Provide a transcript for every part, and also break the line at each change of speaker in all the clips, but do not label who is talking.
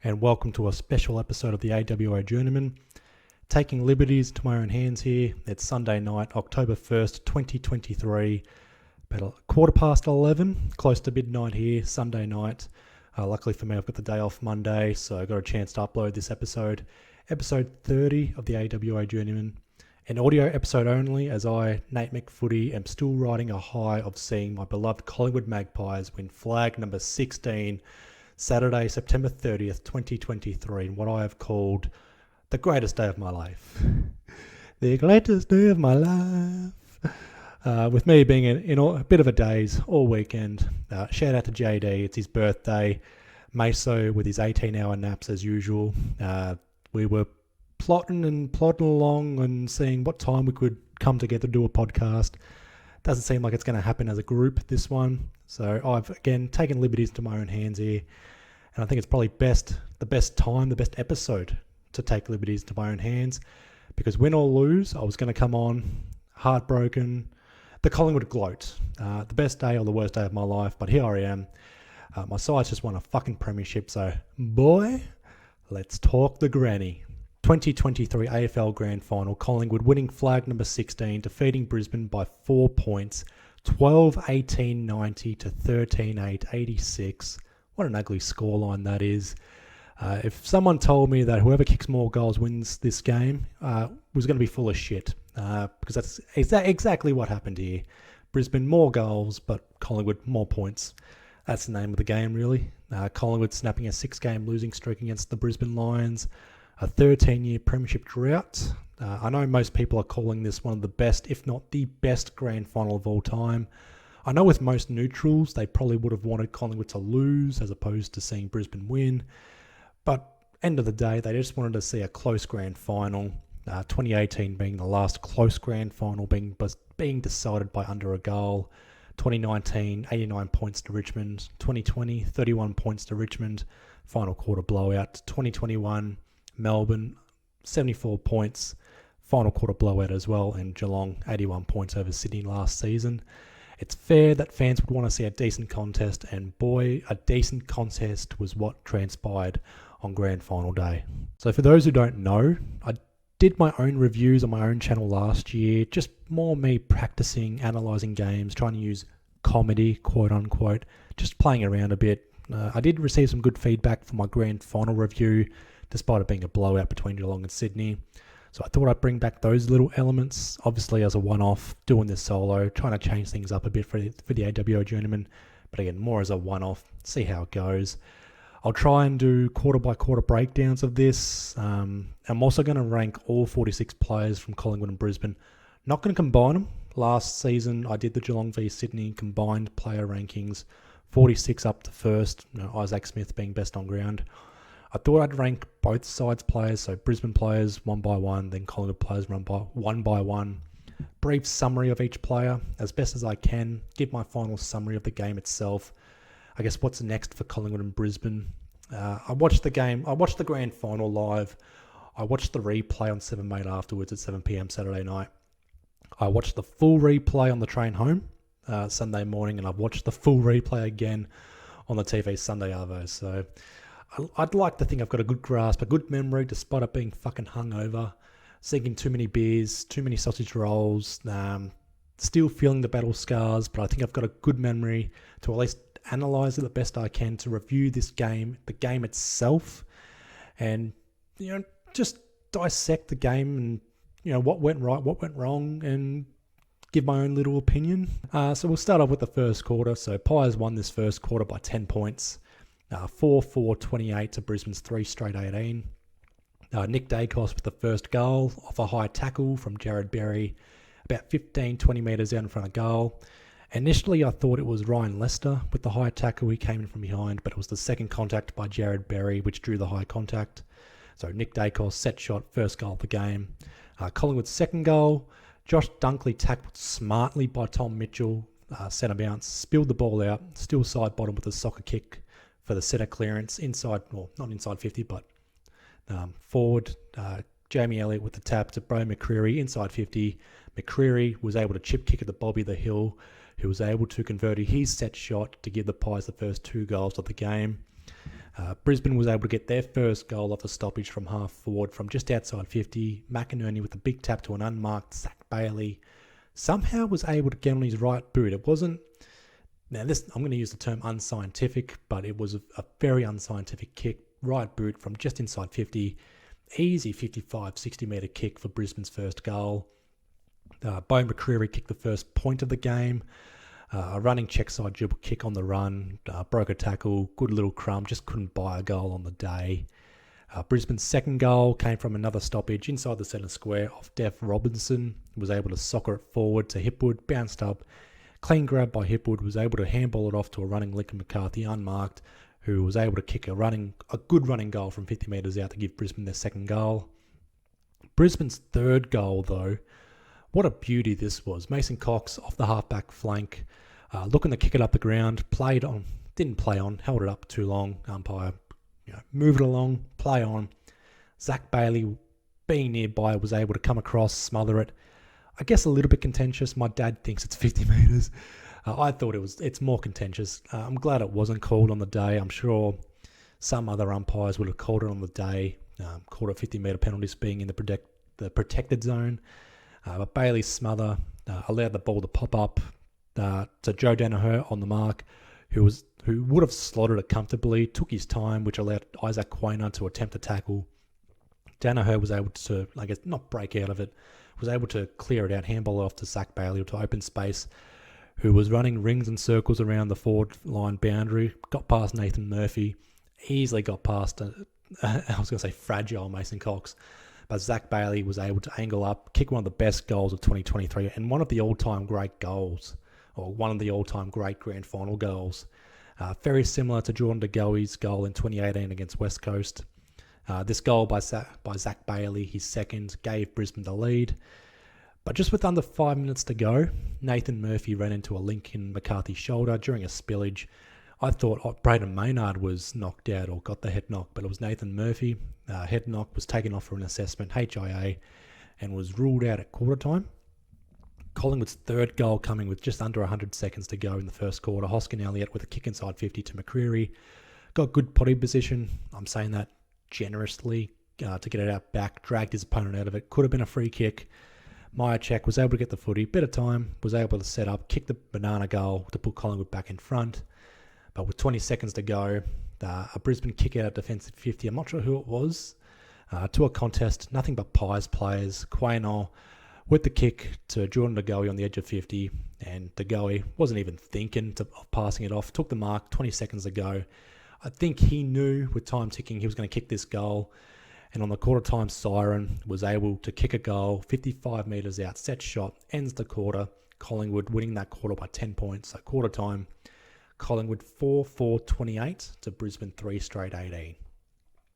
and welcome to a special episode of the AWA Journeyman. Taking liberties to my own hands here. It's Sunday night, October 1st, 2023, about 11:15, close to midnight here, Sunday night. Luckily for me, I've got the day off Monday, so I got a chance to upload this episode 30 of the AWA Journeyman. An audio episode only, as I, Nate McFooty, am still riding a high of seeing my beloved Collingwood Magpies win flag number 16, Saturday, September 30th, 2023, in what I have called the greatest day of my life. The greatest day of my life. With me being in a bit of a daze all weekend. Shout out to JD, it's his birthday. Maso with his 18-hour naps as usual. We were plotting along and seeing what time we could come together to do a podcast. Doesn't seem like it's going to happen as a group, this one. So I've, again, taken liberties to my own hands here. And I think it's probably the best episode to take liberties to my own hands. Because win or lose, I was going to come on heartbroken. The Collingwood gloat. The best day or the worst day of my life. But here I am. My side's just won a fucking premiership. So, boy, let's talk the granny. 2023 AFL Grand Final, Collingwood winning flag number 16, defeating Brisbane by 4 points, 12-18-90 to 13-8-86. What an ugly scoreline that is. If someone told me that whoever kicks more goals wins this game, was going to be full of shit, because that's exactly what happened here. Brisbane more goals, but Collingwood more points. That's the name of the game, really. Collingwood snapping a 6-game losing streak against the Brisbane Lions. A 13-year premiership drought. I know most people are calling this one of the best, if not the best, grand final of all time. I know with most neutrals, they probably would have wanted Collingwood to lose as opposed to seeing Brisbane win. But end of the day, they just wanted to see a close grand final. 2018 being the last close grand final, being decided by under a goal. 2019, 89 points to Richmond. 2020, 31 points to Richmond. Final quarter blowout. 2021, Melbourne, 74 points, final quarter blowout as well, and Geelong, 81 points over Sydney last season. It's fair that fans would want to see a decent contest, and boy, a decent contest was what transpired on Grand Final day. So for those who don't know, I did my own reviews on my own channel last year, just more me practicing, analysing games, trying to use comedy, quote unquote, just playing around a bit. I did receive some good feedback for my Grand Final review, despite it being a blowout between Geelong and Sydney. So I thought I'd bring back those little elements, obviously as a one-off, doing this solo, trying to change things up a bit for the AWO Journeyman, but again, more as a one-off, see how it goes. I'll try and do quarter-by-quarter breakdowns of this. I'm also going to rank all 46 players from Collingwood and Brisbane. Not going to combine them. Last season, I did the Geelong v Sydney combined player rankings, 46 up to first, Isaac Smith being best on ground. I thought I'd rank both sides players, so Brisbane players one by one, then Collingwood players one by one. Brief summary of each player, as best as I can. Give my final summary of the game itself. I guess what's next for Collingwood and Brisbane. I watched the game. I watched the grand final live. I watched the replay on 7 Mate afterwards at 7 p.m. Saturday night. I watched the full replay on the train home Sunday morning, and I've watched the full replay again on the TV Sunday arvo. So I'd like to think I've got a good grasp, a good memory, despite it being fucking hungover, sinking too many beers, too many sausage rolls, still feeling the battle scars, but I think I've got a good memory to at least analyse it the best I can, to review this game, the game itself, and, just dissect the game and, what went right, what went wrong, and give my own little opinion. So we'll start off with the first quarter. So Pies won this first quarter by 10 points. 4-4-28 to Brisbane's 3 straight 18. Nick Dacos with the first goal off a high tackle from Jared Berry, about 15-20 metres out in front of goal. Initially, I thought it was Ryan Lester with the high tackle. He came in from behind, but it was the second contact by Jared Berry which drew the high contact. So Nick Dacos, set shot, first goal of the game. Collingwood's second goal, Josh Dunkley tackled smartly by Tom Mitchell, centre bounce, spilled the ball out, still side bottom with a soccer kick for the centre clearance inside, well, not inside 50, but forward. Jamie Elliott with the tap to Bro McCreary inside 50. McCreary was able to chip kick at the Bobby the Hill, who was able to convert his set shot to give the Pies the first 2 goals of the game. Brisbane was able to get their first goal off a stoppage from half forward from just outside 50. McInerney with a big tap to an unmarked Zach Bailey somehow was able to get on his right boot. It wasn't, now this, I'm going to use the term unscientific, but it was a very unscientific kick, right boot from just inside 50. Easy 55, 60 metre kick for Brisbane's first goal. Bo McCreary kicked the first point of the game. A running check side dribble kick on the run, broke a tackle, good little crumb, just couldn't buy a goal on the day. Brisbane's second goal came from another stoppage inside the centre square off Dev Robinson, was able to soccer it forward to Hipwood, bounced up, clean grab by Hipwood, was able to handball it off to a running Lincoln McCarthy unmarked, who was able to kick a good running goal from 50 metres out to give Brisbane their second goal. Brisbane's third goal though, what a beauty this was. Mason Cox off the halfback flank, looking to kick it up the ground, didn't play on, held it up too long, umpire, move it along, play on. Zach Bailey, being nearby, was able to come across, smother it. I guess a little bit contentious. My dad thinks it's 50 metres. I thought it's more contentious. I'm glad it wasn't called on the day. I'm sure some other umpires would have called it on the day, called it 50 metre penalties being in the protected zone. But Bailey's smother allowed the ball to pop up to Joe Danaher on the mark, who would have slotted it comfortably, took his time, which allowed Isaac Quainer to attempt a tackle. Danaher was able to, I guess, not break out of it, was able to clear it out, handball it off to Zach Bailey to open space, who was running rings and circles around the forward line boundary, got past Nathan Murphy, easily got past, fragile Mason Cox. But Zach Bailey was able to angle up, kick one of the best goals of 2023 and one of the all-time great goals, or one of the all-time great grand final goals. Very similar to Jordan De Goey's goal in 2018 against West Coast. This goal by Zach Bailey, his second, gave Brisbane the lead. But just with under 5 minutes to go, Nathan Murphy ran into a Lincoln McCarthy shoulder during a spillage. I thought Braden Maynard was knocked out or got the head knock, but it was Nathan Murphy. Head knock, was taken off for an assessment, HIA, and was ruled out at quarter time. Collingwood's third goal coming with just under 100 seconds to go in the first quarter. Hoskin Elliott with a kick inside 50 to McCreary. Got good potty position. I'm saying that generously to get it out back. Dragged his opponent out of it. Could have been a free kick. Myercheck was able to get the footy. Bit of time. Was able to set up. Kick the banana goal to put Collingwood back in front. But with 20 seconds to go, a Brisbane kick out at defensive 50. I'm not sure who it was. To a contest. Nothing but Pies players. Quaynor with the kick to Jordan De Goey on the edge of 50, and De Goey wasn't even thinking of passing it off. Took the mark, 20 seconds to go. I think he knew with time ticking he was going to kick this goal, and on the quarter time siren was able to kick a goal 55 metres out, set shot, ends the quarter. Collingwood winning that quarter by 10 points. So quarter time, Collingwood 4-4-28 to Brisbane 3 straight 18.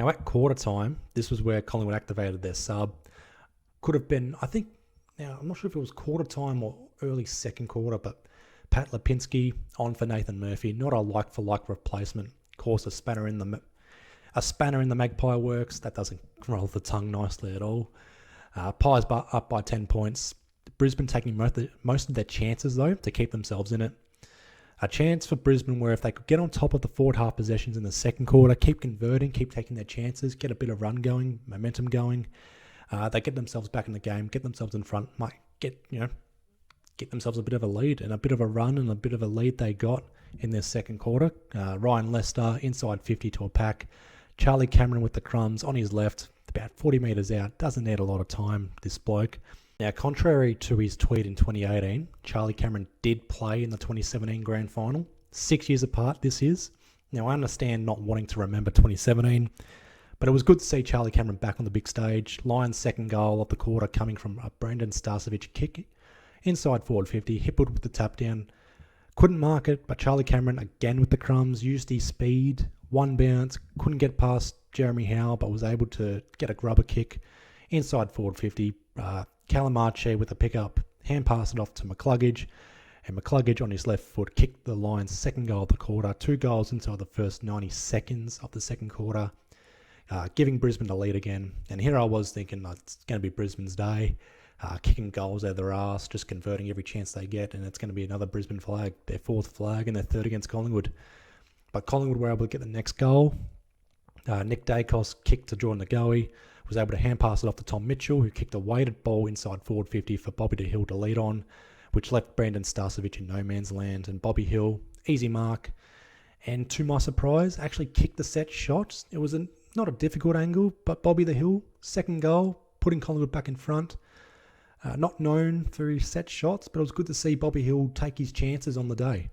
Now at quarter time, this was where Collingwood activated their sub. Could have been, I think, now, I'm not sure if it was quarter time or early second quarter, but Pat Lipinski on for Nathan Murphy. Not a like-for-like replacement. Of course, a spanner in the Magpie works. That doesn't roll off the tongue nicely at all. Pies up by 10 points. Brisbane taking most of their chances, though, to keep themselves in it. A chance for Brisbane where if they could get on top of the forward half possessions in the second quarter, keep converting, keep taking their chances, get a bit of run going, momentum going, they get themselves back in the game, get themselves in front, might get themselves a bit of a lead, and a bit of a run and a bit of a lead they got in their second quarter. Ryan Lester inside 50 to a pack. Charlie Cameron with the crumbs on his left, about 40 metres out. Doesn't need a lot of time, this bloke. Now, contrary to his tweet in 2018, Charlie Cameron did play in the 2017 Grand Final. 6 years apart this is. Now, I understand not wanting to remember 2017, but it was good to see Charlie Cameron back on the big stage. Lions' second goal of the quarter coming from a Brandon Starcevic kick inside forward 50. Hipwood with the tap down. Couldn't mark it, but Charlie Cameron again with the crumbs. Used his speed. One bounce. Couldn't get past Jeremy Howe, but was able to get a grubber kick inside forward 50. Calamarche with a pickup. Hand pass it off to McCluggage. And McCluggage on his left foot kicked the Lions' second goal of the quarter. 2 goals inside the first 90 seconds of the second quarter. Giving Brisbane the lead again. And here I was thinking it's going to be Brisbane's day. Kicking goals out of their arse, just converting every chance they get, and it's going to be another Brisbane flag, their 4th flag and their 3rd against Collingwood. But Collingwood were able to get the next goal. Nick Dacos kicked to Jordan Ngoe, was able to hand pass it off to Tom Mitchell, who kicked a weighted ball inside forward 50 for Bobby Hill to lead on, which left Brandon Starcevic in no man's land. And Bobby Hill, easy mark, and to my surprise, actually kicked the set shot. It was not a difficult angle, but Bobby the Hill, second goal, putting Collingwood back in front. Not known for his set shots, but it was good to see Bobby Hill take his chances on the day.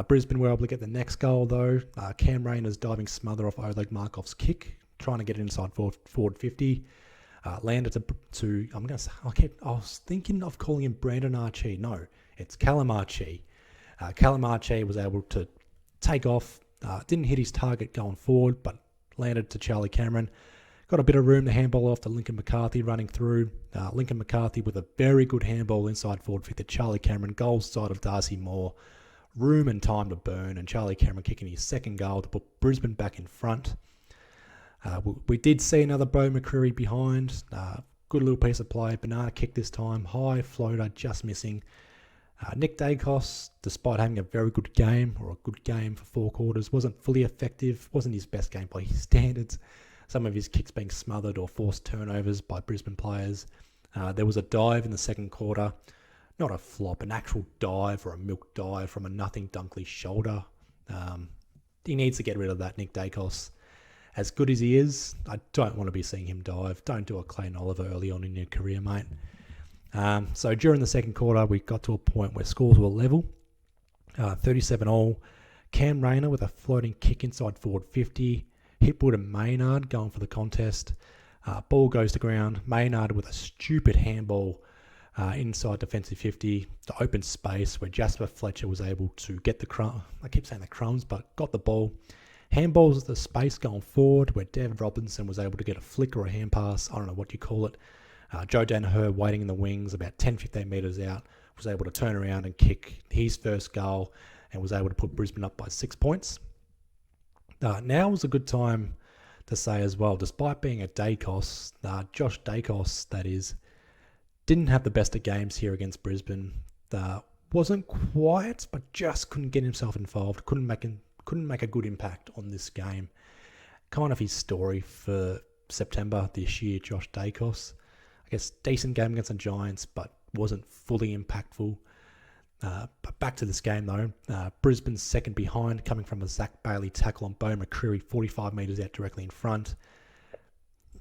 Brisbane were able to get the next goal though. Cam Rayner's diving smother off Oleg Markov's kick, trying to get it inside forward 50. Landed to I was thinking of calling him Brandon Archie. No, it's Callum Archie. Callum Archie was able to take off, didn't hit his target going forward, but landed to Charlie Cameron. Got a bit of room to handball off to Lincoln McCarthy running through. Lincoln McCarthy with a very good handball inside forward 50 to Charlie Cameron, goal side of Darcy Moore. Room and time to burn, and Charlie Cameron kicking his second goal to put Brisbane back in front. We did see another Bo McCreary behind. Good little piece of play. Banana kick this time. High floater, just missing. Nick Dacos, despite having a very good game, or a good game for 4 quarters, wasn't fully effective. Wasn't his best game by his standards. Some of his kicks being smothered or forced turnovers by Brisbane players. There was a dive in the second quarter. Not a flop, an actual dive or a milk dive from a nothing Dunkley shoulder. He needs to get rid of that, Nick Dacos. As good as he is, I don't want to be seeing him dive. Don't do a Clayton Oliver early on in your career, mate. So during the second quarter, we got to a point where scores were level. 37-all. Cam Rayner with a floating kick inside forward 50. Hipwood and Maynard going for the contest. Ball goes to ground. Maynard with a stupid handball inside defensive 50 to open space where Jasper Fletcher was able to get the I keep saying the crumbs, but got the ball. Handballs the space going forward where Dev Robinson was able to get a flick or a hand pass. I don't know what you call it. Joe Danaher waiting in the wings about 10-15 metres out was able to turn around and kick his first goal and was able to put Brisbane up by 6 points. Now was a good time to say as well, despite being a Dacos, Josh Dacos, that is, didn't have the best of games here against Brisbane. Wasn't quiet, but just couldn't get himself involved. Couldn't make a good impact on this game. Kind of his story for September this year, Josh Dacos. I guess decent game against the Giants, but wasn't fully impactful. But back to this game though. Brisbane's second behind, coming from a Zach Bailey tackle on Bo McCreary, 45 metres out directly in front.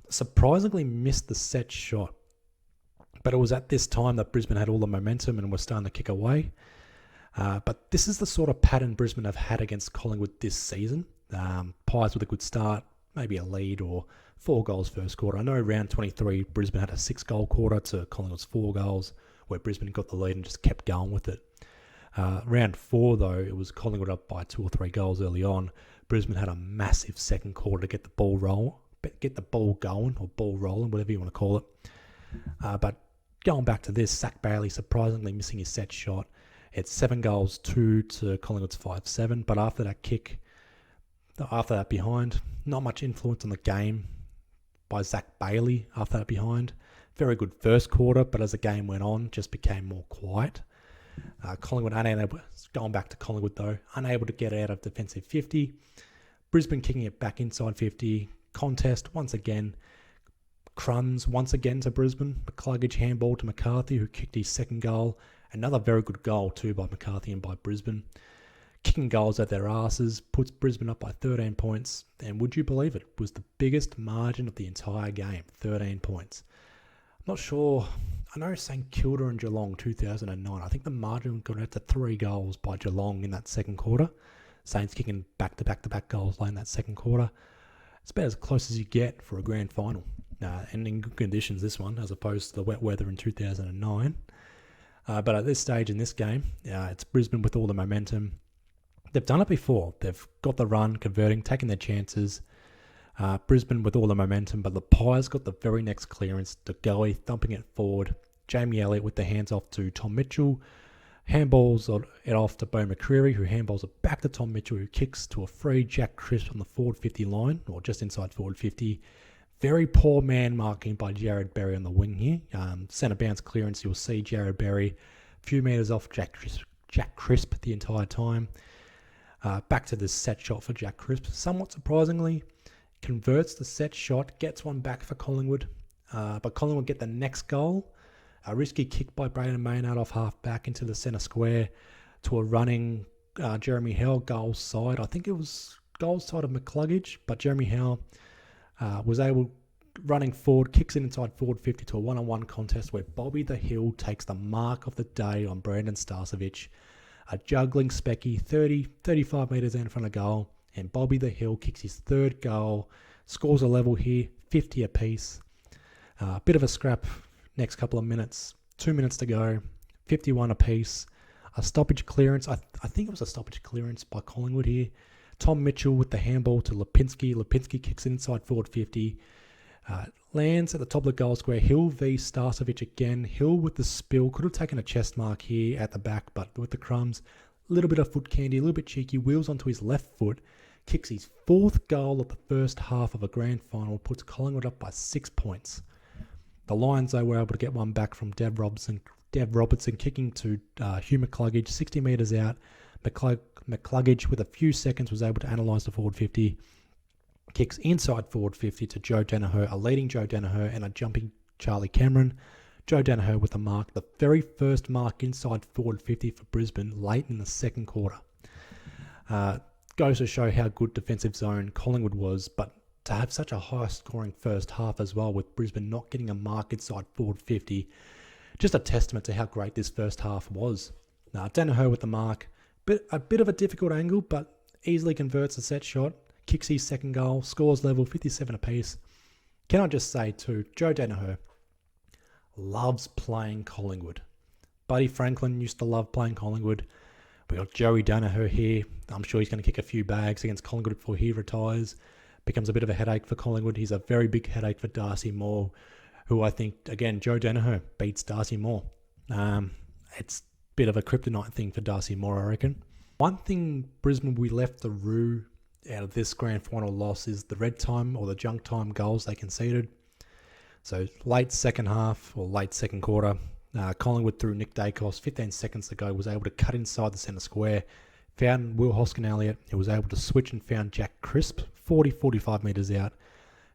Surprisingly missed the set shot. But it was at this time that Brisbane had all the momentum and were starting to kick away. But this is the sort of pattern Brisbane have had against Collingwood this season. Pies with a good start, maybe a lead or 4 goals first quarter. I know round 23, Brisbane had a 6-goal quarter to Collingwood's 4 goals, where Brisbane got the lead and just kept going with it. Round 4, though, it was Collingwood up by 2 or 3 goals early on. Brisbane had a massive second quarter to get the ball going, or ball rolling, whatever you want to call it. But going back to this, Zach Bailey surprisingly missing his set shot. It's 7 goals, 2 to Collingwood's 5-7. But after that behind, not much influence on the game by Zach Bailey after that behind. Very good first quarter, but as the game went on, just became more quiet. Collingwood going back to Collingwood though, unable to get out of defensive 50. Brisbane kicking it back inside 50. Contest once again. Crumbs once again to Brisbane. McCluggage handball to McCarthy, who kicked his second goal. Another very good goal too by McCarthy and by Brisbane. Kicking goals at their asses puts Brisbane up by 13 points. And would you believe it? Was the biggest margin of the entire game, 13 points. I'm not sure. I know St Kilda and Geelong 2009. I think the margin got out to 3 goals by Geelong in that second quarter. Saints kicking back-to-back goals late in that second quarter. It's about as close as you get for a grand final. And in good conditions, this one, as opposed to the wet weather in 2009. But at this stage in this game, it's Brisbane with all the momentum. They've done it before. They've got the run, converting, taking their chances. Brisbane with all the momentum, but the Pies got the very next clearance. Ngoe thumping it forward. Jamie Elliott with the hands off to Tom Mitchell. Handballs it off to Bo McCreary, who handballs it back to Tom Mitchell, who kicks to a free Jack Crisp on the forward 50 line, or just inside forward 50. Very poor man marking by Jared Berry on the wing here. Centre bounce clearance, you'll see Jared Berry a few metres off Jack Crisp the entire time. Back to this set shot for Jack Crisp. Somewhat surprisingly, converts the set shot, gets one back for Collingwood, but Collingwood get the next goal. A risky kick by Braden Maynard off half back into the centre square to a running Jeremy Howe goal side. I think it was goal side of McCluggage, but Jeremy Howe was able, running forward, kicks it inside forward 50 to a one-on-one contest where Bobby the Hill takes the mark of the day on Brandon Starcevic. A juggling Specky 35 metres in front of goal, and Bobby the Hill kicks his third goal, scores a level here, 50 apiece. Bit of a scrap next couple of minutes, 2 minutes to go, 51 apiece. A stoppage clearance, I think it was a stoppage clearance by Collingwood here. Tom Mitchell with the handball to Lipinski. Lipinski kicks it inside forward 50. Lands at the top of the goal square. Hill v Starcevic again. Hill with the spill. Could have taken a chest mark here at the back, but with the crumbs. A little bit of foot candy, a little bit cheeky. Wheels onto his left foot. Kicks his fourth goal of the first half of a grand final. Puts Collingwood up by 6 points. The Lions, though, were able to get one back from Dev Robertson kicking to Hugh McCluggage, 60 metres out. McCluggage, with a few seconds, was able to analyse the forward 50. Kicks inside forward 50 to Joe Danaher, a leading Joe Danaher and a jumping Charlie Cameron. Joe Danaher with the mark, the very first mark inside forward 50 for Brisbane late in the second quarter. Goes to show how good defensive zone Collingwood was, but to have such a high scoring first half as well, with Brisbane not getting a mark inside forward 50, just a testament to how great this first half was. Danaher with the mark, a bit of a difficult angle, but easily converts a set shot. Kicks his second goal, scores level, 57 apiece. Can I just say too, Joe Danaher loves playing Collingwood. Buddy Franklin used to love playing Collingwood. We got Joey Danaher here. I'm sure he's going to kick a few bags against Collingwood before he retires. Becomes a bit of a headache for Collingwood. He's a very big headache for Darcy Moore, who I think, again, Joe Danaher beats Darcy Moore. It's a bit of a kryptonite thing for Darcy Moore, I reckon. One thing Brisbane we left the rue out of this grand final loss is the red time or the junk time goals they conceded. So late second half or late second quarter, Collingwood through Nick Dacos, 15 seconds to go, was able to cut inside the centre square, found Will Hoskin-Elliott, who was able to switch and found Jack Crisp, 45 metres out.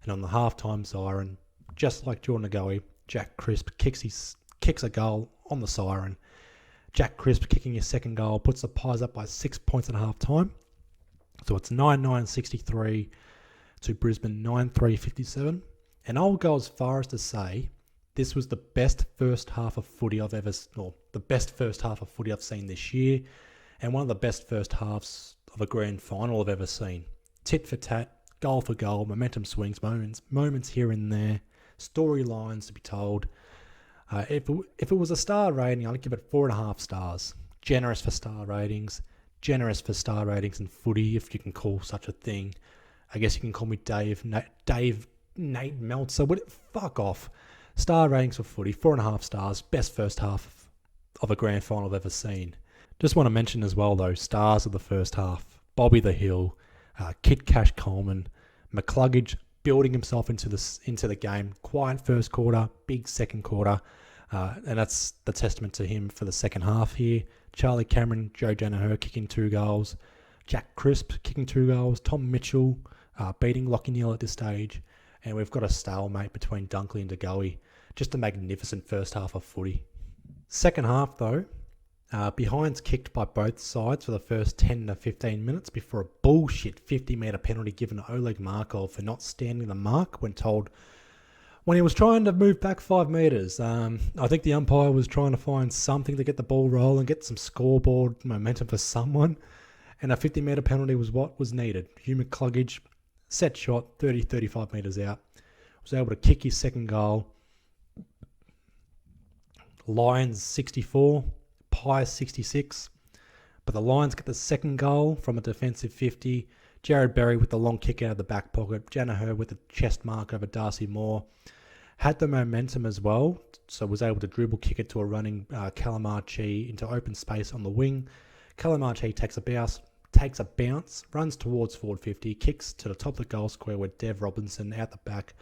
And on the half-time siren, just like Jordan Agoe, Jack Crisp kicks a goal on the siren. Jack Crisp kicking his second goal puts the Pies up by 6 points at half-time. So it's 9-9-63 to Brisbane 9-3-57. And I'll go as far as to say this was the best first half of footy I've seen this year, and one of the best first halves of a grand final I've ever seen. Tit for tat, goal for goal, momentum swings, moments here and there, storylines to be told. If it was a star rating, I'd give it 4.5 stars. Generous for star ratings. Generous for star ratings in footy, if you can call such a thing. I guess you can call me Nate Meltzer. Fuck off. Star ratings for footy, 4.5 stars. Best first half of a grand final I've ever seen. Just want to mention as well, though, stars of the first half. Bobby the Hill, Kit Cash Coleman, McCluggage building himself into the game. Quiet first quarter, big second quarter. And that's the testament to him for the second half here. Charlie Cameron, Joe Danaher kicking 2 goals. Jack Crisp kicking 2 goals. Tom Mitchell beating Lachie Neale at this stage. And we've got a stalemate between Dunkley and DeGoey. Just a magnificent first half of footy. Second half, though, behinds kicked by both sides for the first 10 to 15 minutes before a bullshit 50-metre penalty given to Oleg Markov for not standing the mark when he was trying to move back 5 metres. I think the umpire was trying to find something to get the ball rolling, get some scoreboard momentum for someone, and a 50-metre penalty was what was needed. Hugh McCluggage, set shot, 35 metres out, was able to kick his second goal. Lions 64, Pies 66, but the Lions get the second goal from a defensive 50. Jared Berry with the long kick out of the back pocket. Danaher with the chest mark over Darcy Moore. Had the momentum as well, so was able to dribble kick it to a running Calamarchi into open space on the wing. Calamarchi takes a bounce, runs towards forward 50, kicks to the top of the goal square with Dev Robinson out the back.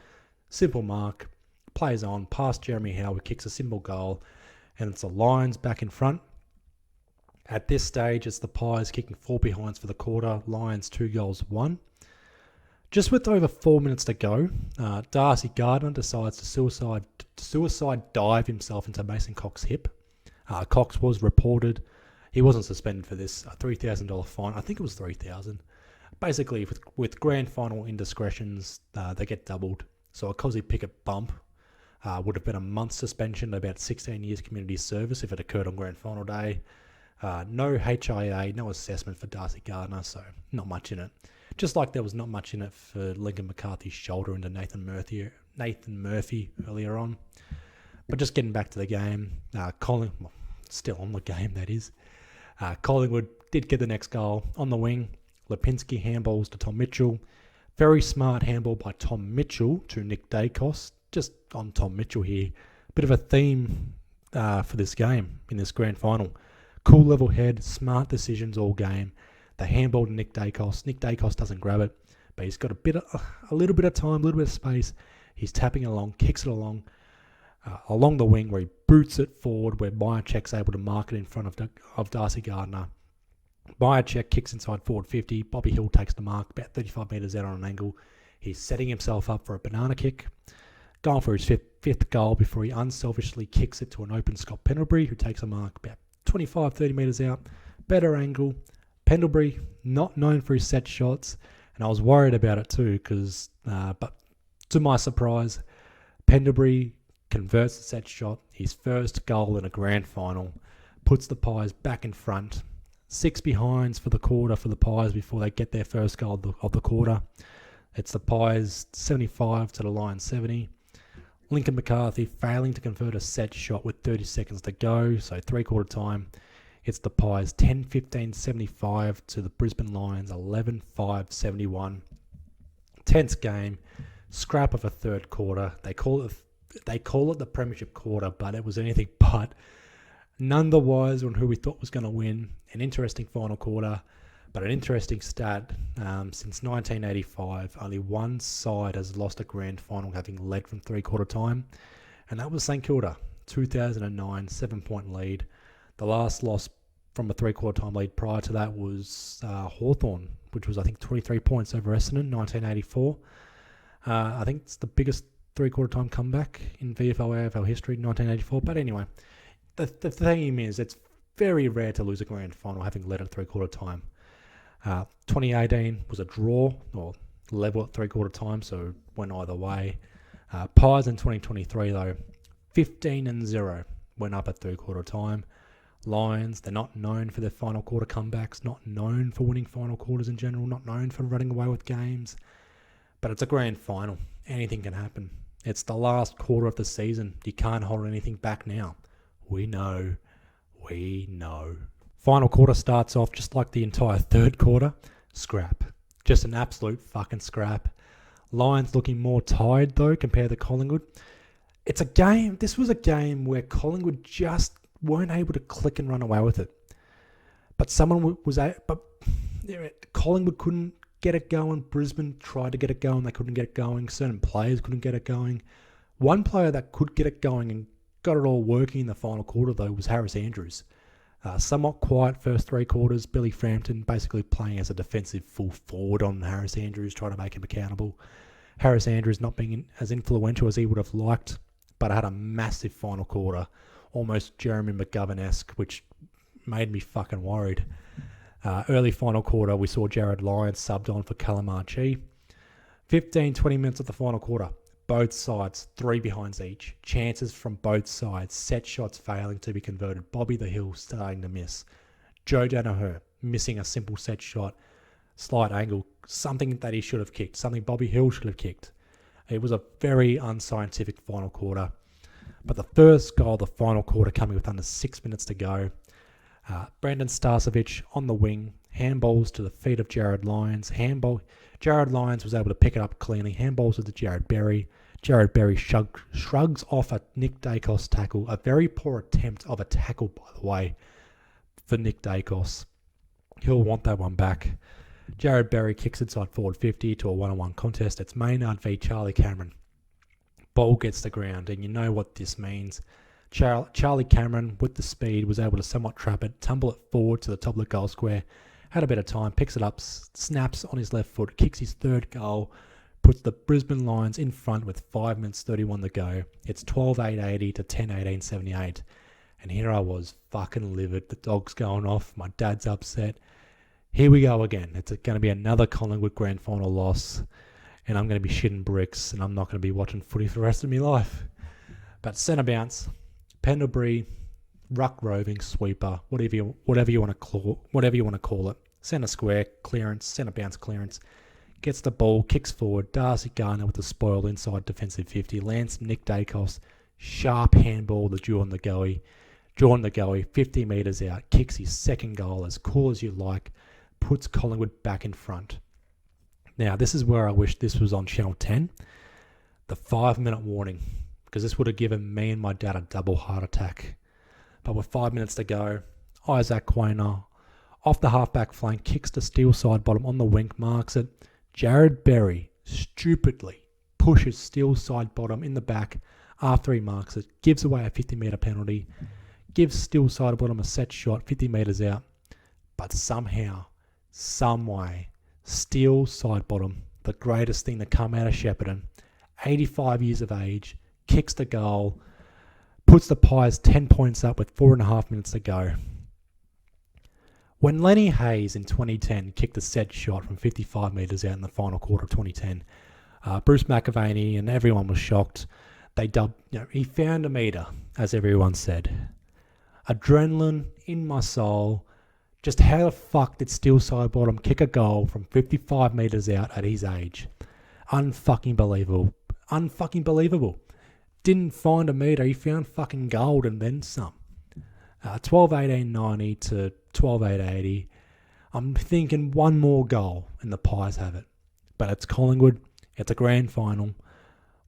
Simple mark, plays on, past Jeremy Howe, who kicks a simple goal, and it's the Lions back in front. At this stage, it's the Pies kicking 4 behinds for the quarter. Lions 2 goals 1. Just with over 4 minutes to go, Darcy Gardner decides to suicide dive himself into Mason Cox's hip. Cox was reported. He wasn't suspended for this. A $3,000 fine. I think it was $3,000. Basically, with grand final indiscretions, they get doubled. So a Cosy Pickett bump would have been a month's suspension, about 16 years community service if it occurred on grand final day. No HIA, no assessment for Darcy Gardner, so not much in it. Just like there was not much in it for Lincoln McCarthy's shoulder into Nathan Murphy earlier on. But just getting back to the game, still on the game that is. Collingwood did get the next goal on the wing. Lipinski handballs to Tom Mitchell. Very smart handball by Tom Mitchell to Nick Dacos. Just on Tom Mitchell here. Bit of a theme for this game in this grand final. Cool level head, smart decisions all game. They handball to Nick Dacos. Nick Dacos doesn't grab it, but he's got a little bit of time, a little bit of space. He's tapping it along, kicks it along the wing where he boots it forward, where Myercheck's able to mark it in front of Darcy Gardner. Myercheck kicks inside forward 50. Bobby Hill takes the mark about 35 metres out on an angle. He's setting himself up for a banana kick. Going for his fifth goal before he unselfishly kicks it to an open Scott Pendlebury, who takes a mark about 25-30 metres out. Better angle. Pendlebury, not known for his set shots, and I was worried about it too, but to my surprise, Pendlebury converts the set shot, his first goal in a grand final, puts the Pies back in front. 6 behinds for the quarter for the Pies before they get their first goal of the quarter. It's the Pies 75 to the Lions 70. Lincoln McCarthy failing to convert a set shot with 30 seconds to go, so 3/4 time. It's the Pies 10-15-75 to the Brisbane Lions 11-5-71. Tense game, scrap of a third quarter. They call it the Premiership quarter, but it was anything but. None the wiser on who we thought was going to win. An interesting final quarter, but an interesting stat. Since 1985, only one side has lost a grand final having led from 3/4 time, and that was St Kilda. 2009, 7-point lead. The last loss from a 3/4 time lead prior to that was Hawthorn, which was, I think, 23 points over Essendon, 1984. I think it's the biggest 3/4 time comeback in VFL AFL history, 1984. But anyway, the theme is it's very rare to lose a grand final having led at 3/4 time. 2018 was a draw or level at 3/4 time, so it went either way. Pies in 2023, though, 15-0 went up at 3/4 time. Lions, they're not known for their final quarter comebacks, not known for winning final quarters in general, not known for running away with games. But it's a grand final. Anything can happen. It's the last quarter of the season. You can't hold anything back now. We know. Final quarter starts off just like the entire third quarter. Scrap. Just an absolute fucking scrap. Lions looking more tired, though, compared to Collingwood. This was a game where Collingwood just weren't able to click and run away with it. But Collingwood couldn't get it going. Brisbane tried to get it going. They couldn't get it going. Certain players couldn't get it going. One player that could get it going and got it all working in the final quarter, though, was Harris Andrews. Somewhat quiet first 3 quarters. Billy Frampton basically playing as a defensive full forward on Harris Andrews, trying to make him accountable. Harris Andrews not being as influential as he would have liked, but had a massive final quarter. Almost Jeremy McGovern-esque, which made me fucking worried. Early final quarter, we saw Jared Lyons subbed on for Callum Archie. 15-20 minutes of the final quarter. Both sides, 3 behinds each. Chances from both sides. Set shots failing to be converted. Bobby the Hill starting to miss. Joe Danaher missing a simple set shot. Slight angle. Something that he should have kicked. Something Bobby Hill should have kicked. It was a very unscientific final quarter. But the first goal of the final quarter coming with under 6 minutes to go. Brandon Starcevic on the wing. Handballs to the feet of Jared Lyons. Jared Lyons was able to pick it up cleanly. Handballs to Jared Berry. Jared Berry shrugs off a Nick Dacos tackle. A very poor attempt of a tackle, by the way, for Nick Dacos. He'll want that one back. Jared Berry kicks inside forward 50 to a 1-on-1 contest. It's Maynard v Charlie Cameron. Ball gets the ground, and you know what this means. Charlie Cameron, with the speed, was able to somewhat trap it, tumble it forward to the top of the goal square, had a bit of time, picks it up, snaps on his left foot, kicks his third goal, puts the Brisbane Lions in front with 5 minutes 31 to go. It's 12-8-80 to 10-18-78. And here I was, fucking livid. The dog's going off. My dad's upset. Here we go again. It's going to be another Collingwood Grand Final loss. And I'm going to be shitting bricks. And I'm not going to be watching footy for the rest of my life. But centre bounce, Pendlebury, ruck roving, sweeper, whatever you want to call it. Centre square, clearance, centre bounce clearance. Gets the ball, kicks forward. Darcy Garner with the spoiled inside defensive 50. Lands Nick Dacos. Sharp handball to Jordan the Goey, 50 metres out. Kicks his second goal as cool as you like. Puts Collingwood back in front. Now, this is where I wish this was on Channel 10. The 5-minute warning. Because this would have given me and my dad a double heart attack. But with 5 minutes to go, Isaac Quaynor, off the halfback flank, kicks to Steele side bottom on the wink, marks it. Jared Berry stupidly pushes Steele side bottom in the back after he marks it, gives away a 50-metre penalty, gives Steele side bottom a set shot 50 metres out, but somehow, some way, Steele side bottom, the greatest thing to come out of Shepparton, 85 years of age, kicks the goal, puts the Pies 10 points up with 4.5 minutes to go. When Lenny Hayes in 2010 kicked a set shot from 55 metres out in the final quarter of 2010, Bruce McAvaney and everyone was shocked. They dubbed, he found a metre, as everyone said. Adrenaline in my soul. Just how the fuck did Steele side bottom kick a goal from 55 metres out at his age? Unfucking believable. Unfucking believable. Didn't find a metre, he found fucking gold and then some. 12-18-90 to 12-8-80. I'm thinking one more goal and the Pies have it. But it's Collingwood. It's a grand final.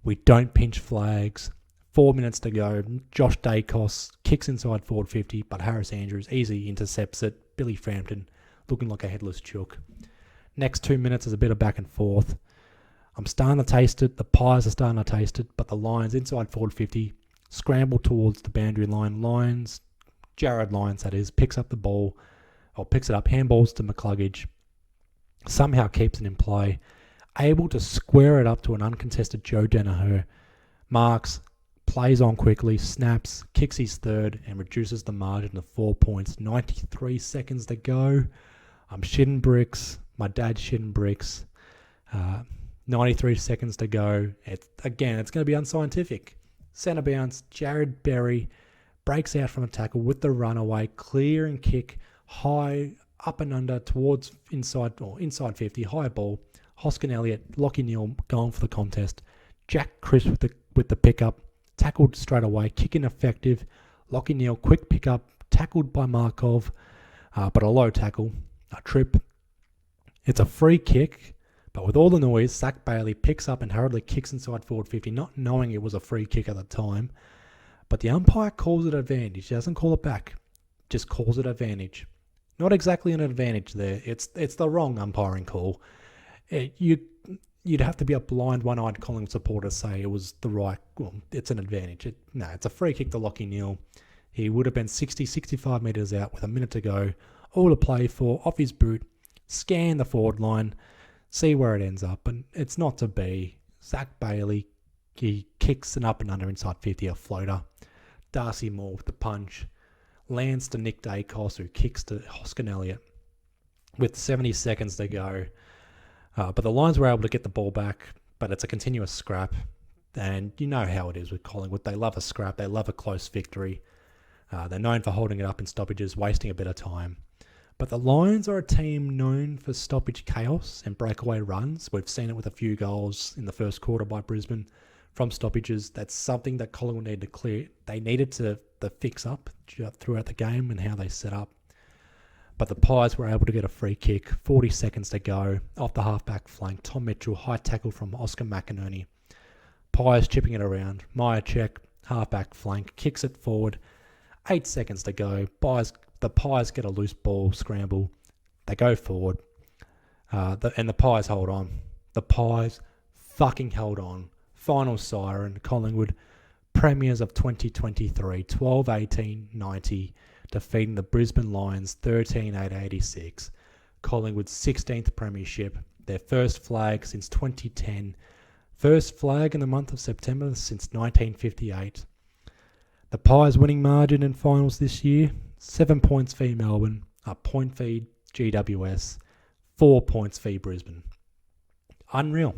We don't pinch flags. 4 minutes to go. Josh Dacos kicks inside forward 50, but Harris Andrews easy intercepts it. Billy Frampton looking like a headless chook. Next 2 minutes is a bit of back and forth. I'm starting to taste it. The Pies are starting to taste it, but the Lions inside forward 50 scramble towards the boundary line. Jared Lyons, that is, picks up the ball, or picks it up, handballs to McCluggage, somehow keeps it in play, able to square it up to an uncontested Joe Danaher, marks, plays on quickly, snaps, kicks his third, and reduces the margin to 4 points. 93 seconds to go. I'm shitting bricks. My dad's shitting bricks. 93 seconds to go. It's going to be unscientific. Centre bounce, Jared Berry breaks out from a tackle with the runaway, clear and kick, high, up and under, towards inside 50, high ball. Hoskin Elliott, Lockie Neal going for the contest. Jack Crisp with the pickup, tackled straight away, kick ineffective. Lockie Neal, quick pickup, tackled by Markov, but a low tackle, a trip. It's a free kick, but with all the noise, Zach Bailey picks up and hurriedly kicks inside forward 50, not knowing it was a free kick at the time. But the umpire calls it advantage. He doesn't call it back, just calls it advantage. Not exactly an advantage there. It's the wrong umpiring call. You'd have to be a blind, one-eyed Collingwood supporter to say it was the right. Well, it's an advantage. It's a free kick to Lockie Neal. He would have been 65 metres out with a minute to go. All to play for. Off his boot, scan the forward line, see where it ends up, and it's not to be. Zach Bailey, he kicks an up and under inside 50, a floater. Darcy Moore with the punch. Lands to Nick Dacos, who kicks to Hoskin Elliott with 70 seconds to go. But the Lions were able to get the ball back, but it's a continuous scrap. And you know how it is with Collingwood. They love a scrap. They love a close victory. They're known for holding it up in stoppages, wasting a bit of time. But the Lions are a team known for stoppage chaos and breakaway runs. We've seen it with a few goals in the first quarter by Brisbane from stoppages. That's something that Collingwood needed to clear. They needed to fix up throughout the game and how they set up. But the Pies were able to get a free kick, 40 seconds to go, off the halfback flank. Tom Mitchell, high tackle from Oscar McInerney. Pies chipping it around. Myercheck, halfback flank, kicks it forward. 8 seconds to go. The Pies get a loose ball scramble. They go forward. And the Pies hold on. The Pies fucking held on. Final siren, Collingwood, premiers of 2023, 12-18-90, defeating the Brisbane Lions 13-8-86. Collingwood's 16th premiership, their first flag since 2010, first flag in the month of September since 1958. The Pies' winning margin in finals this year, 7 points v Melbourne, a point v GWS, 4 points v Brisbane. Unreal.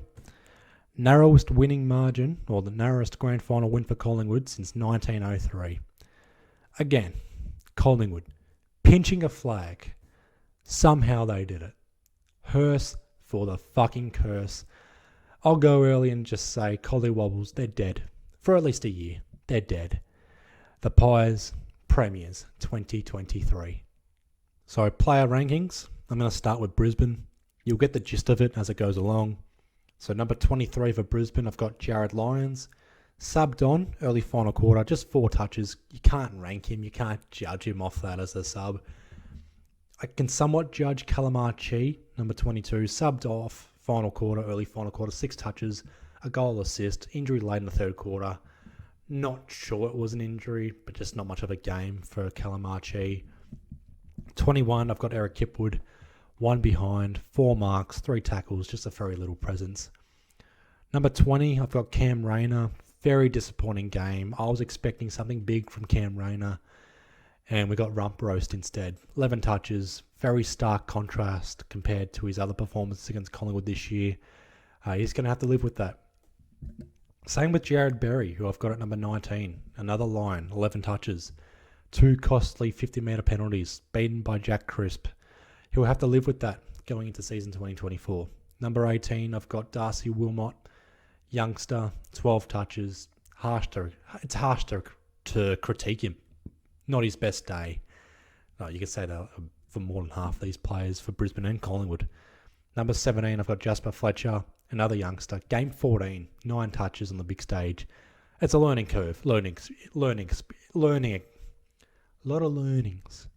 Narrowest winning margin, or the narrowest grand final win for Collingwood since 1903. Again, Collingwood pinching a flag. Somehow they did it. Hearse for the fucking curse. I'll go early and just say Collywobbles, they're dead. For at least a year. They're dead. The Pies, Premiers 2023. So player rankings. I'm going to start with Brisbane. You'll get the gist of it as it goes along. So number 23 for Brisbane, I've got Jared Lyons. Subbed on, early final quarter, just 4 touches. You can't rank him. You can't judge him off that as a sub. I can somewhat judge Calamar Chi, number 22. Subbed off, final quarter, early final quarter, 6 touches, a goal assist, injury late in the third quarter. Not sure it was an injury, but just not much of a game for Calamar Chi. 21, I've got Eric Kipwood. 1 behind, 4 marks, 3 tackles, just a very little presence. Number 20, I've got Cam Rayner. Very disappointing game. I was expecting something big from Cam Rayner, and we got rump roast instead. 11 touches, very stark contrast compared to his other performances against Collingwood this year. He's going to have to live with that. Same with Jared Berry, who I've got at number 19. Another line, 11 touches. 2 costly 50-metre penalties, beaten by Jack Crisp. He'll have to live with that going into season 2024. Number 18, I've got Darcy Wilmot, youngster, 12 touches. It's harsh to critique him. Not his best day. No, you could say that for more than half these players for Brisbane and Collingwood. Number 17, I've got Jasper Fletcher, another youngster. Game 14, 9 touches on the big stage. It's a learning curve. Learning. A lot of learnings.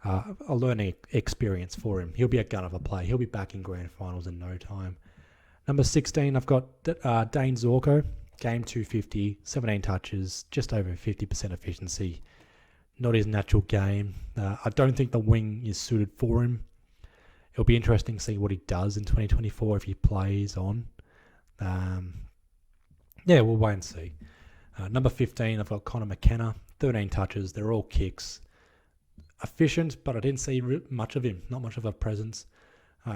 A learning experience for him. He'll be a gun of a play. He'll be back in grand finals in no time. Number 16, I've got Dane Zorko. Game 250, 17 touches, just over 50% efficiency. Not his natural game. I don't think the wing is suited for him. It'll be interesting to see what he does in 2024 if he plays on. We'll wait and see. Number 15, I've got Connor McKenna. 13 touches. They're all kicks. Efficient, but I didn't see much of him. Not much of a presence.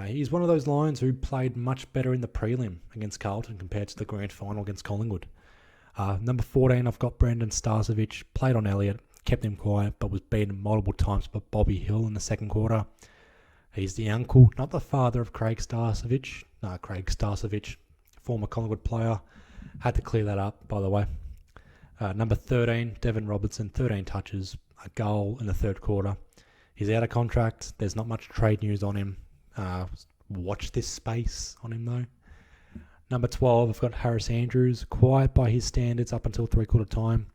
He's one of those Lions who played much better in the prelim against Carlton compared to the grand final against Collingwood. Number 14, I've got Brendan Starcevic. Played on Elliott, kept him quiet, but was beaten multiple times by Bobby Hill in the second quarter. He's the uncle, not the father of Craig Starcevic. No, Craig Starcevic, former Collingwood player. Had to clear that up, by the way. Number 13, Devon Robertson, 13 touches, a goal in the third quarter. He's out of contract. There's not much trade news on him. Watch this space on him, though. Number 12, I've got Harris Andrews. Quiet by his standards up until three-quarter time.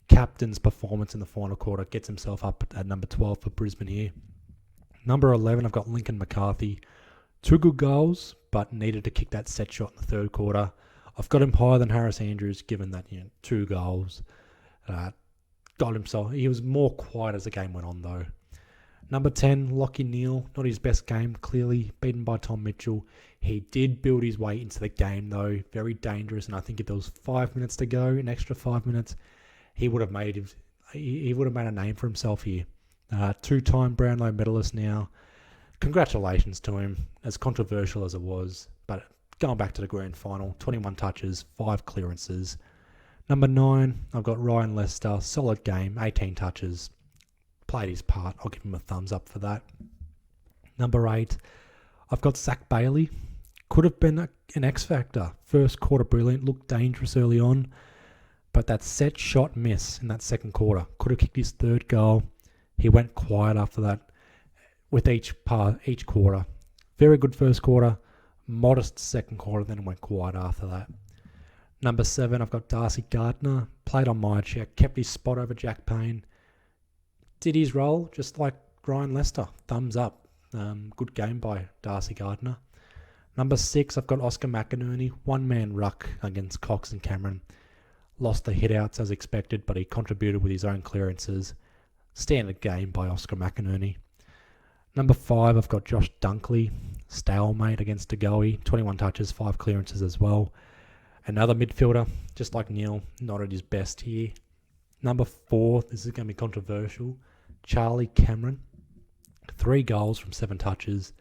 Captain's performance in the final quarter gets himself up at number 12 for Brisbane here. Number 11, I've got Lincoln McCarthy. 2 good goals, but needed to kick that set shot in the third quarter. I've got him higher than Harris Andrews, given that 2 goals. Got himself. He was more quiet as the game went on, though. Number 10, Lachie Neale. Not his best game, clearly. Beaten by Tom Mitchell. He did build his way into the game, though. Very dangerous, and I think if there was 5 minutes to go, an extra 5 minutes, he would have made a name for himself here. 2-time Brownlow medalist now. Congratulations to him, as controversial as it was. But going back to the grand final, 21 touches, 5 clearances. Number 9, I've got Ryan Lester. Solid game, 18 touches. Played his part. I'll give him a thumbs up for that. Number 8, I've got Zach Bailey. Could have been an X factor. First quarter brilliant, looked dangerous early on, but that set shot miss in that second quarter. Could have kicked his third goal. He went quiet after that with each quarter. Very good first quarter, modest second quarter, then went quiet after that. Number 7, I've got Darcy Gardner. Played on my check, kept his spot over Jack Payne. Did his role, just like Ryan Lester. Thumbs up. Good game by Darcy Gardner. Number 6, I've got Oscar McInerney. One-man ruck against Cox and Cameron. Lost the hit-outs as expected, but he contributed with his own clearances. Standard game by Oscar McInerney. Number 5, I've got Josh Dunkley, stalemate against DeGoey, 21 touches, 5 clearances as well. Another midfielder, just like Neil, not at his best here. Number 4, this is going to be controversial, Charlie Cameron, 3 goals from 7 touches.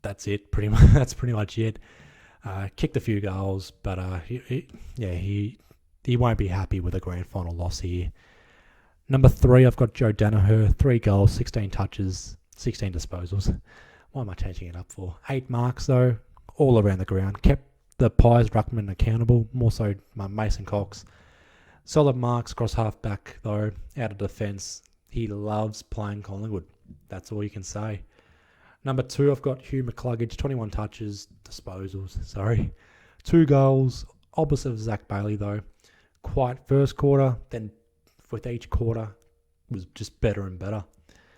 That's it, pretty much. That's pretty much it. Kicked a few goals, but he won't be happy with a grand final loss here. Number 3, I've got Joe Danaher, 3 goals, 16 touches, 16 disposals. Why am I changing it up for? 8 marks though, all around the ground. Kept the Pies ruckman accountable, more so Mason Cox. Solid marks across half back though, out of defence. He loves playing Collingwood. That's all you can say. Number 2, I've got Hugh McCluggage, 21 touches, disposals, 2 goals, opposite of Zach Bailey though. Quite first quarter, then with each quarter was just better and better.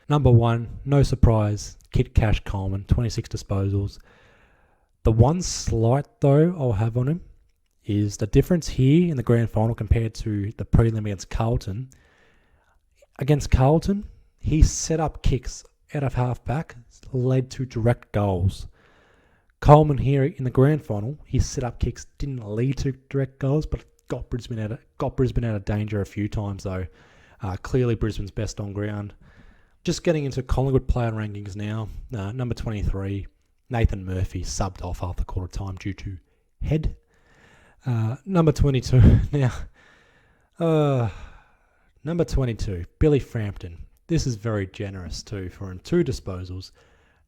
Number 1, no surprise, Kit Cash Coleman, 26 disposals. The one slight though I'll have on him is the difference here in the grand final compared to the prelim against Carlton. Against Carlton, he set up kicks out of half-back, led to direct goals. Coleman here in the grand final, his set-up kicks didn't lead to direct goals, but got Brisbane out of danger a few times though. Clearly Brisbane's best on ground. Just getting into Collingwood player rankings now. Number 23, Nathan Murphy subbed off after quarter time due to head. Number 22 now. Number 22, Billy Frampton. This is very generous too for him. 2 disposals,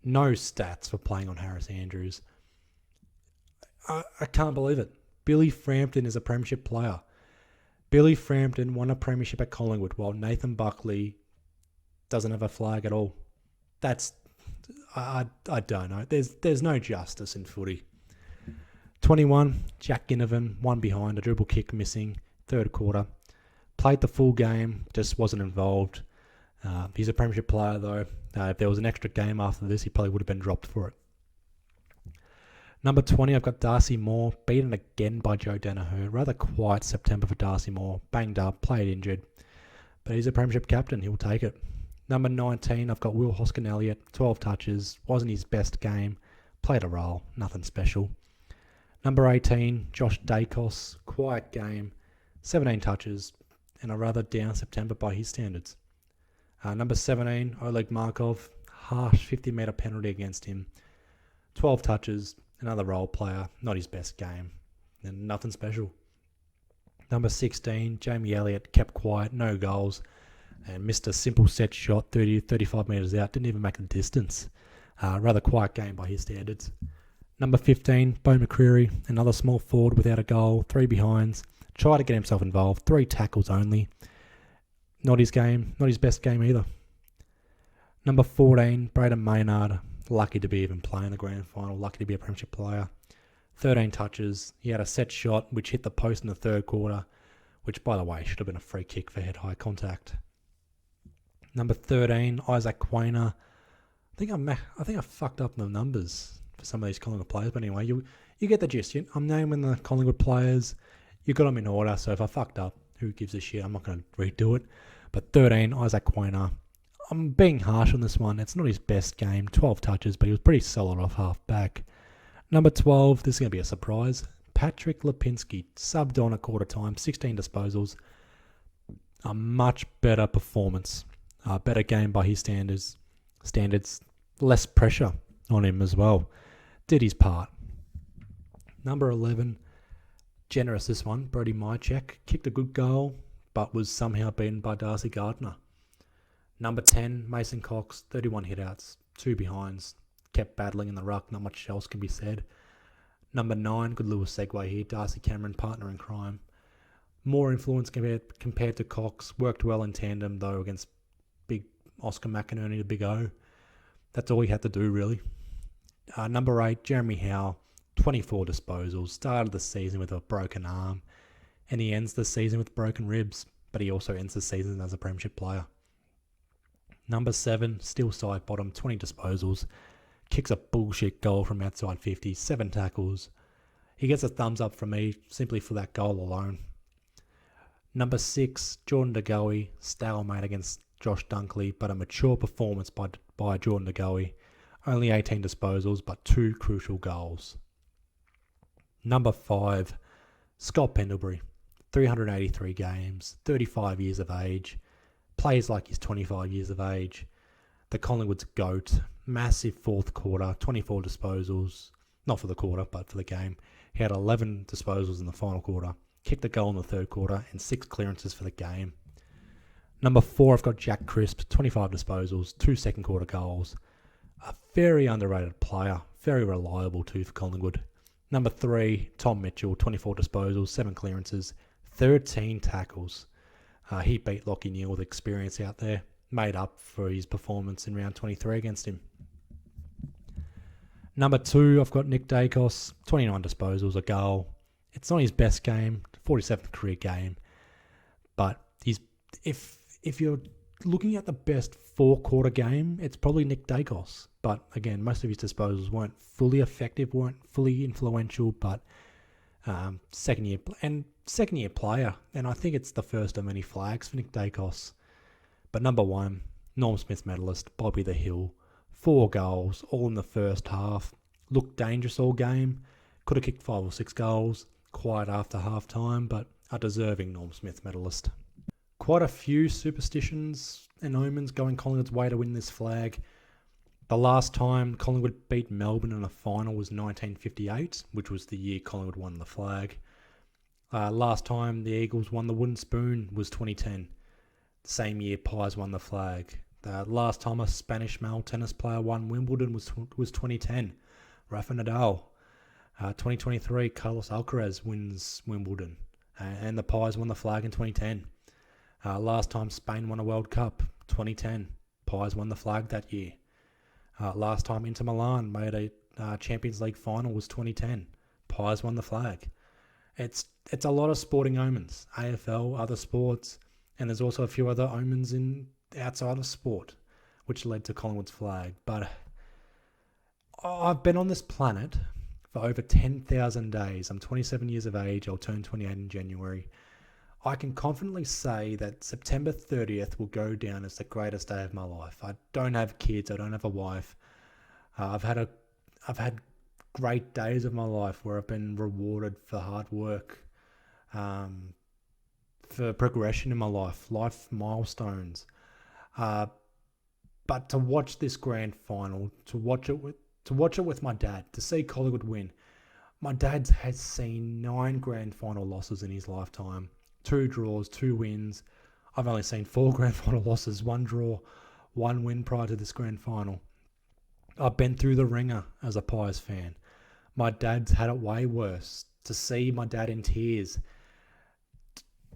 no stats for playing on Harris Andrews. I can't believe it. Billy Frampton is a premiership player. Billy Frampton won a premiership at Collingwood while Nathan Buckley doesn't have a flag at all. I don't know. There's no justice in footy. 21, Jack Ginnivan, 1 behind, a dribble kick missing, third quarter. Played the full game, just wasn't involved. He's a premiership player though. If there was an extra game after this, he probably would have been dropped for it. Number 20, I've got Darcy Moore, beaten again by Joe Danaher. Rather quiet September for Darcy Moore. Banged up, played injured. But he's a premiership captain, he'll take it. Number 19, I've got Will Hoskin-Elliott, 12 touches. Wasn't his best game. Played a role, nothing special. Number 18, Josh Dacos, quiet game. 17 touches, and a rather down September by his standards. Number 17, Oleg Markov, harsh 50-metre penalty against him. 12 touches, another role player, not his best game, and nothing special. Number 16, Jamie Elliott, kept quiet, no goals, and missed a simple set shot 35 metres out, didn't even make the distance. Rather quiet game by his standards. Number 15, Bo McCreary, another small forward without a goal, 3 behinds, tried to get himself involved, 3 tackles only. Not his game, not his best game either. Number 14, Braden Maynard, lucky to be even playing the grand final, lucky to be a premiership player. 13 touches, he had a set shot which hit the post in the third quarter, which by the way should have been a free kick for head-high contact. Number 13, Isaac Quainer. I think I fucked up the numbers for some of these Collingwood players, but anyway, you get the gist. I'm naming the Collingwood players. You got them in order, so if I fucked up, who gives a shit? I'm not going to redo it. But 13, Isaac Quainer. I'm being harsh on this one. It's not his best game. 12 touches, but he was pretty solid off half back. Number 12, this is going to be a surprise. Patrick Lipinski, subbed on at quarter time, 16 disposals. A much better performance. A better game by his standards. Less pressure on him as well. Did his part. Number 11, generous this one, Brody Mychek. Kicked a good goal, but was somehow beaten by Darcy Gardner. Number 10, Mason Cox, 31 hitouts, 2 behinds. Kept battling in the ruck, not much else can be said. Number 9, good little segue here, Darcy Cameron, partner in crime. More influence compared to Cox. Worked well in tandem, though, against big Oscar McInerney, the big O. That's all he had to do, really. Number 8, Jeremy Howe, 24 disposals. Started the season with a broken arm, and he ends the season with broken ribs, but he also ends the season as a premiership player. Number 7, still side bottom, 20 disposals. Kicks a bullshit goal from outside 50, 7 tackles. He gets a thumbs up from me simply for that goal alone. Number 6, Jordan De Goey, stalemate against Josh Dunkley, but a mature performance by Jordan De Goey. Only 18 disposals, but 2 crucial goals. Number 5, Scott Pendlebury. 383 games, 35 years of age, plays like he's 25 years of age. The Collingwood's GOAT, massive fourth quarter, 24 disposals, not for the quarter, but for the game. He had 11 disposals in the final quarter, kicked a goal in the third quarter, and 6 clearances for the game. Number 4, I've got Jack Crisp, 25 disposals, 2 second quarter goals. A very underrated player, very reliable too for Collingwood. Number 3, Tom Mitchell, 24 disposals, 7 clearances, 13 tackles. He beat Lachie Neale with experience out there, made up for his performance in round 23 against him. Number 2, I've got Nick Dacos, 29 disposals, a goal. It's not his best game, 47th career game, but if you're looking at the best 4-quarter game, it's probably Nick Dacos. But again, most of his disposals weren't fully effective, weren't fully influential, but second year player, and I think it's the first of many flags for Nick Dacos. But number 1, Norm Smith medalist Bobby the Hill, 4 goals, all in the first half. Looked dangerous all game. Could have kicked 5 or 6 goals, quiet after half time, but a deserving Norm Smith medalist. Quite a few superstitions and omens going Collingwood's way to win this flag. The last time Collingwood beat Melbourne in a final was 1958, which was the year Collingwood won the flag. Last time the Eagles won the wooden spoon was 2010. Same year Pies won the flag. The last time a Spanish male tennis player won Wimbledon was 2010. Rafa Nadal. 2023 Carlos Alcaraz wins Wimbledon. And the Pies won the flag in 2010. Last time Spain won a World Cup, 2010. Pies won the flag that year. Last time Inter Milan made a Champions League final was 2010. Pies won the flag. It's a lot of sporting omens, AFL, other sports, and there's also a few other omens outside of sport, which led to Collingwood's flag. But I've been on this planet for over 10,000 days. I'm 27 years of age. I'll turn 28 in January. I can confidently say that September 30th will go down as the greatest day of my life. I don't have kids. I don't have a wife. I've had great days of my life where I've been rewarded for hard work, for progression in my life milestones. But to watch this grand final, to watch it with my dad, to see Collingwood win. My dad has seen 9 grand final losses in his lifetime. 2 draws, 2 wins. I've only seen 4 grand final losses, 1 draw, 1 win prior to this grand final. I've been through the ringer as a Pies fan. My dad's had it way worse. To see my dad in tears,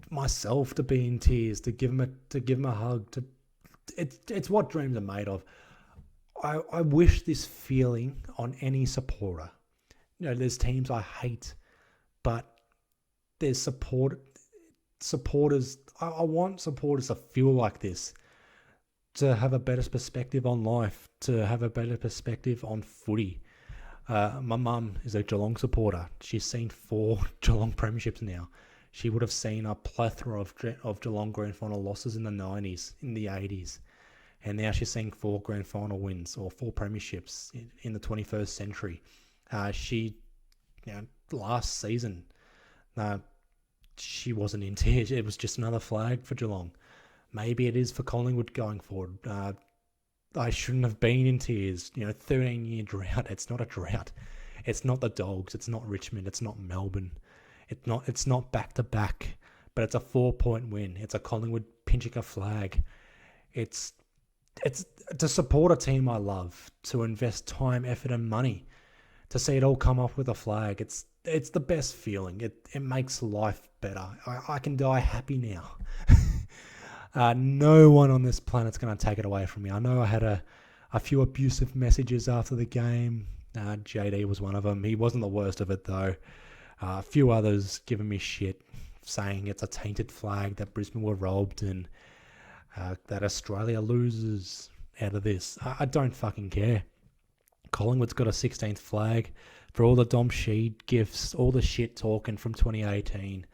myself to be in tears, to give him a hug, it's what dreams are made of. I wish this feeling on any supporter. You know, there's teams I hate, but there's supporters. I want supporters to feel like this, to have a better perspective on life, to have a better perspective on footy. My mum is a Geelong supporter. She's seen 4 Geelong premierships now. She would have seen a plethora of Geelong grand final losses in the 90s, in the 80s. And now she's seeing 4 grand final wins or 4 premierships in the 21st century. Last season, she wasn't in tears. It was just another flag for Geelong. Maybe it is for Collingwood going forward. I shouldn't have been in tears. 13-year drought. It's not a drought. It's not the Dogs. It's not Richmond. It's not Melbourne. It's not back-to-back. But it's a 4-point win. It's a Collingwood pinching a flag. It's to support a team I love, to invest time, effort, and money, to see it all come off with a flag. It's the best feeling. It makes life better. I can die happy now. No one on this planet's going to take it away from me. I know I had a few abusive messages after the game. JD was one of them. He wasn't the worst of it, though. A few others giving me shit, saying it's a tainted flag, that Brisbane were robbed, and that Australia loses out of this. I don't fucking care. Collingwood's got a 16th flag. For all the Dom Sheed gifts, all the shit talking from 2018,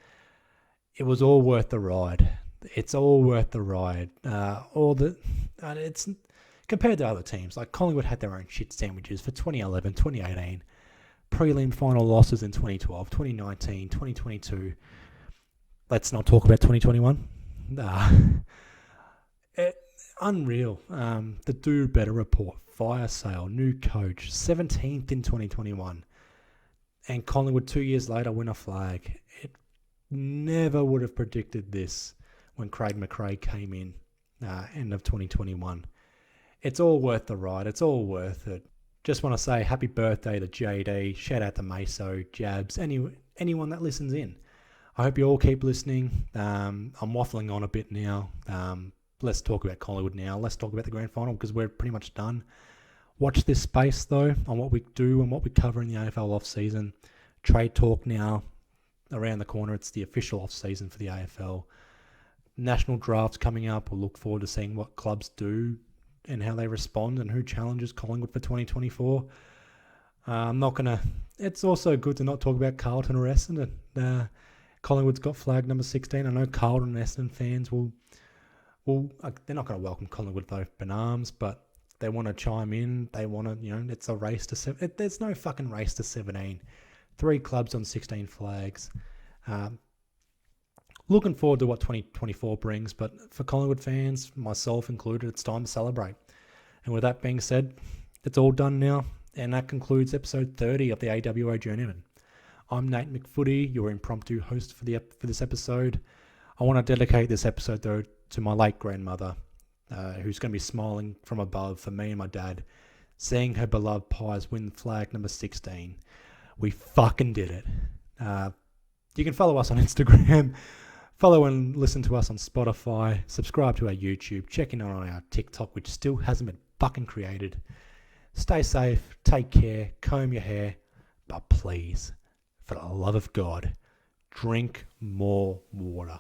it was all worth the ride. it's all worth the ride. It's compared to other teams. Like Collingwood had their own shit sandwiches for 2011, 2018, prelim final losses in 2012, 2019, 2022. Let's not talk about 2021. Unreal. The Do Better report, fire sale, new coach, 17th in 2021. And Collingwood 2 years later win a flag. It never would have predicted this when Craig McRae came in end of 2021. It's all worth the ride. It's all worth it. Just want to say happy birthday to JD. Shout out to Maso, Jabs, anyone that listens in. I hope you all keep listening. I'm waffling on a bit now. Let's talk about Collingwood now. Let's talk about the grand final because we're pretty much done. Watch this space though on what we do and what we cover in the AFL off season. Trade talk now around the corner. It's the official off season for the AFL. National drafts coming up. We'll look forward to seeing what clubs do and how they respond and who challenges Collingwood for 2024. It's also good to not talk about Carlton or Essendon. Collingwood's got flag number 16. I know Carlton and Essendon fans they're not going to welcome Collingwood with open arms, but they want to chime in. They want to, it's a race to 7. There's no fucking race to 17. 3 clubs on 16 flags. Looking forward to what 2024 brings, but for Collingwood fans, myself included, it's time to celebrate. And with that being said, it's all done now, and that concludes episode 30 of the AWO Journeyman. I'm Nate McFooty, your impromptu host for this episode. I want to dedicate this episode, though, to my late grandmother, who's going to be smiling from above for me and my dad, seeing her beloved Pies win flag number 16. We fucking did it. You can follow us on Instagram, follow and listen to us on Spotify, subscribe to our YouTube, check in on our TikTok, which still hasn't been fucking created. Stay safe, take care, comb your hair, but please, for the love of God, drink more water.